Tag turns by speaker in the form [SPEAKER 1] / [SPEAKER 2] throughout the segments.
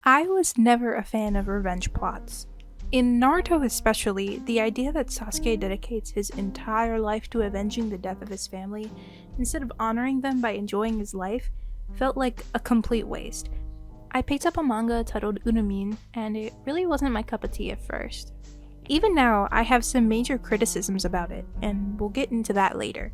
[SPEAKER 1] I was never a fan of revenge plots. In Naruto especially, the idea that Sasuke dedicates his entire life to avenging the death of his family, instead of honoring them by enjoying his life, felt like a complete waste. I picked up a manga titled Uramin, and it really wasn't my cup of tea at first. Even now, I have some major criticisms about it, and we'll get into that later.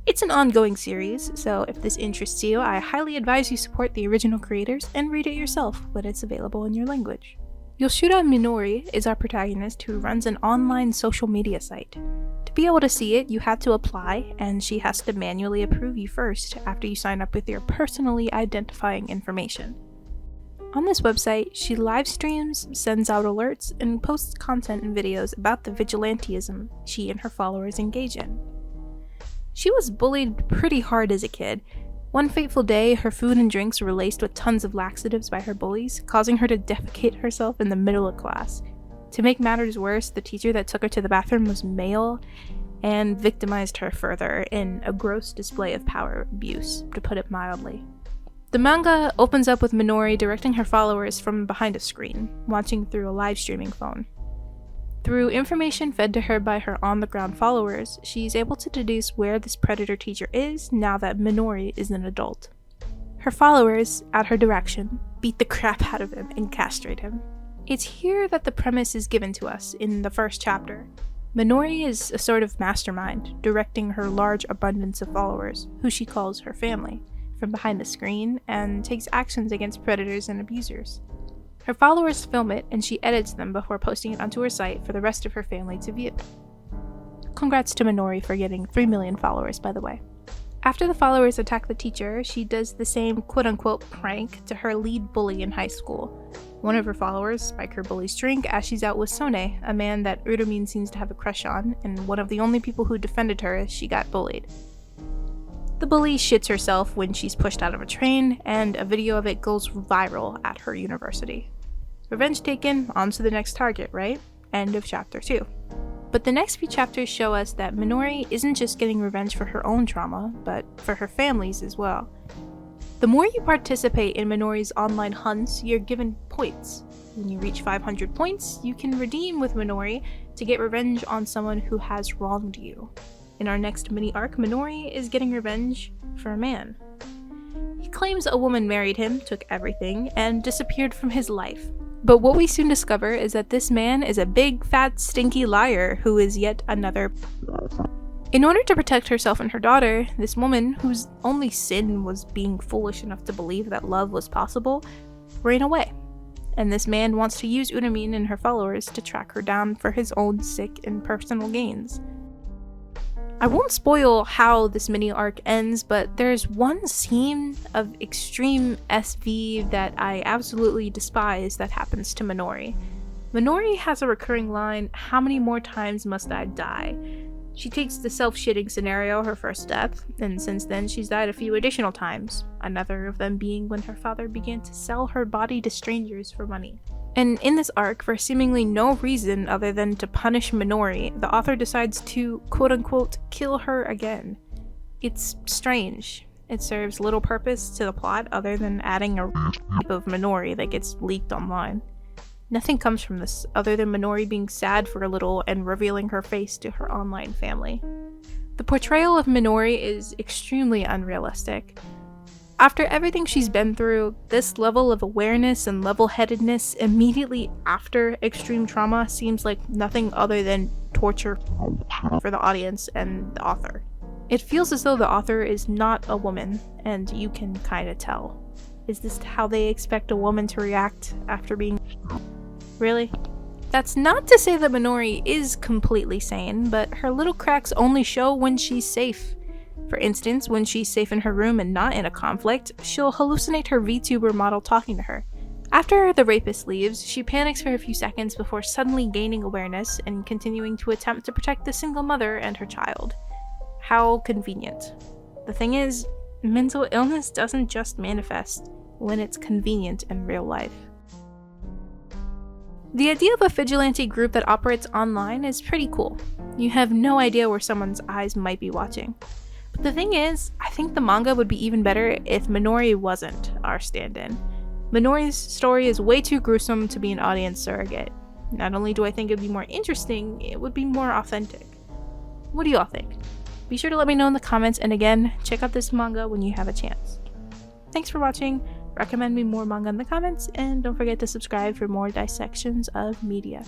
[SPEAKER 1] It's an ongoing series, so if this interests you, I highly advise you support the original creators and read it yourself when it's available in your language. Yoshida Minori is our protagonist who runs an online social media site. To be able to see it, you have to apply, and she has to manually approve you first after you sign up with your personally identifying information. On this website, she live streams, sends out alerts, and posts content and videos about the Vigilantism she and her followers engage in. She was bullied pretty hard as a kid. One fateful day, her food and drinks were laced with tons of laxatives by her bullies, causing her to defecate herself in the middle of class. To make matters worse, the teacher that took her to the bathroom was male and victimized her further in a gross display of power abuse, to put it mildly. The manga opens up with Minori directing her followers from behind a screen, watching through a live streaming phone. Through information fed to her by her on-the-ground followers, she's able to deduce where this predator teacher is now that Minori is an adult. Her followers, at her direction, beat the crap out of him and castrate him. It's here that the premise is given to us in the first chapter. Minori is a sort of mastermind, directing her large abundance of followers, who she calls her family, from behind the screen and takes actions against predators and abusers. Her followers film it, and she edits them before posting it onto her site for the rest of her family to view. Congrats to Minori for getting 3 million followers, by the way. After the followers attack the teacher, she does the same quote-unquote prank to her lead bully in high school. One of her followers spike her bully's drink as she's out with Sone, a man that Uramin seems to have a crush on, and one of the only people who defended her as she got bullied. The bully shits herself when she's pushed out of a train, and a video of it goes viral at her university. Revenge taken, on to the next target, right? End of chapter 2. But the next few chapters show us that Minori isn't just getting revenge for her own trauma, but for her family's as well. The more you participate in Minori's online hunts, you're given points. When you reach 500 points, you can redeem with Minori to get revenge on someone who has wronged you. In our next mini-arc, Minori is getting revenge for a man. He claims a woman married him, took everything, and disappeared from his life. But what we soon discover is that this man is a big, fat, stinky liar who is yet another. In order to protect herself and her daughter, this woman, whose only sin was being foolish enough to believe that love was possible, ran away. And this man wants to use Uramin and her followers to track her down for his own sick and personal gains. I won't spoil how this mini-arc ends, but there's one scene of extreme SV that I absolutely despise that happens to Minori. Minori has a recurring line, "How many more times must I die?" She takes the self-shitting scenario her first death, and since then she's died a few additional times, another of them being when her father began to sell her body to strangers for money. And in this arc, for seemingly no reason other than to punish Minori, the author decides to, quote-unquote, kill her again. It's strange. It serves little purpose to the plot other than adding a rape of Minori that gets leaked online. Nothing comes from this other than Minori being sad for a little and revealing her face to her online family. The portrayal of Minori is extremely unrealistic. After everything she's been through, this level of awareness and level-headedness immediately after extreme trauma seems like nothing other than torture for the audience and the author. It feels as though the author is not a woman, and you can kinda tell. Is this how they expect a woman to react after being... Really? That's not to say that Minori is completely sane, but her little cracks only show when she's safe. For instance, when she's safe in her room and not in a conflict, she'll hallucinate her VTuber model talking to her. After the rapist leaves, she panics for a few seconds before suddenly gaining awareness and continuing to attempt to protect the single mother and her child. How convenient. The thing is, mental illness doesn't just manifest when it's convenient in real life. The idea of a vigilante group that operates online is pretty cool. You have no idea where someone's eyes might be watching. But the thing is, I think the manga would be even better if Minori wasn't our stand-in. Minori's story is way too gruesome to be an audience surrogate. Not only do I think it'd be more interesting, it would be more authentic. What do y'all think? Be sure to let me know in the comments, and again, check out this manga when you have a chance. Thanks for watching, recommend me more manga in the comments, and don't forget to subscribe for more dissections of media.